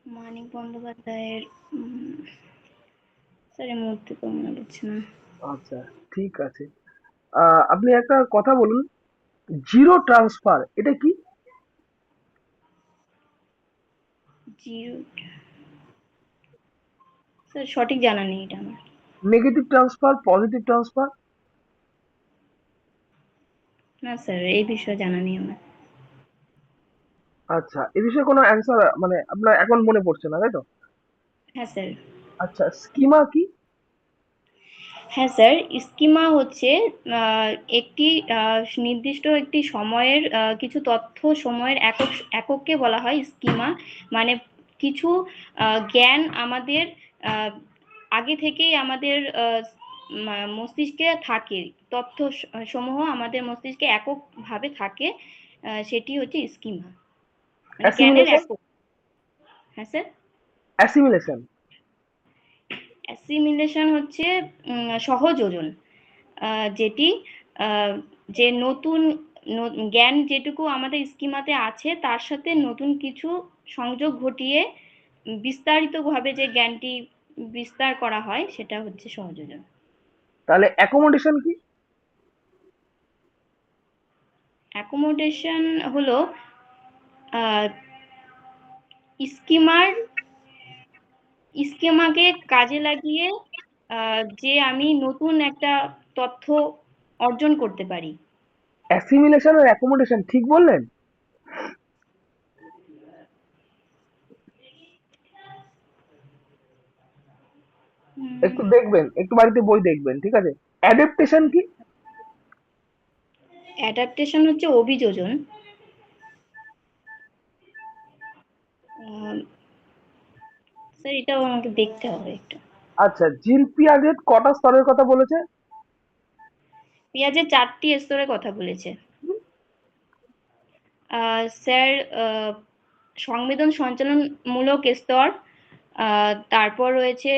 মানিক বন্দ্যোপাধ্যায়ের স্যার এই মুহূর্তে তো মনে পড়ছে না। আচ্ছা, ঠিক আছে। আপনি একটা কথা বলুন, জিরো ট্রান্সফার এটা কি? জিরো, স্যার সঠিক জানা নেই এটা আমার। Negative transfer, positive transfer? না স্যার, এই বিষয়ে জানা নেই আমার। আচ্ছা, এ বিষয়ে কোনো অ্যান্সার মানে আপনার এখন মনে পড়ছে না, তাই তো? হ্যাঁ স্যার। আচ্ছা, স্কিমা কি? হ্যাঁ স্যার, স্কিমা হচ্ছে একটি নির্দিষ্ট একটি সময়ের কিছু তথ্য সময়ের একককে বলা হয় স্কিমা। মানে কিছু জ্ঞান আমাদের আহ, আগে থেকেই আমাদের মস্তিষ্কে থাকে, তথ্য সমূহ আমাদের মস্তিষ্কে এককভাবে থাকে, সেটি হচ্ছে স্কিমা, মানে জ্ঞানের অ্যাসিমিলেশন? একক। হ্যাঁ স্যার। অ্যাসিমিলেশন? অ্যাসিমিলেশন হচ্ছে সহযোজন, যেটি আহ, যে নতুন জ্ঞান যেটুকু আমাদের স্কিমাতে আছে তার সাথে নতুন কিছু সংযোগ ঘটিয়ে বিস্তারিতভাবে যে জ্ঞানটি বিস্তার করা হয় সেটা হচ্ছে সহযোজন। তাহলে অ্যাকোমোডেশন কি? অ্যাকোমোডেশন হলো আহ, স্কিমার স্কিমাকে কাজে লাগিয়ে যে আমি নতুন একটা তথ্য অর্জন করতে পারি। অ্যাসিমিলেশন আর অ্যাকোমোডেশন ঠিক বললেন? একটু দেখবেন, একটু বাড়িতে বই দেখবেন, ঠিক আছে? অ্যাডাপ্টেশন কি? অ্যাডাপ্টেশন হচ্ছে অভিযোজন। আহ, স্যার এটাও আমাকে দেখতে হবে একটু। আচ্ছা, জিন পিয়াজেট কটা স্তরের কথা বলেছে? পেঁয়াজের 4টি স্তরের কথা বলেছে। স্যার, সংবেদন সঞ্চালনমূলক স্তর, তারপর রয়েছে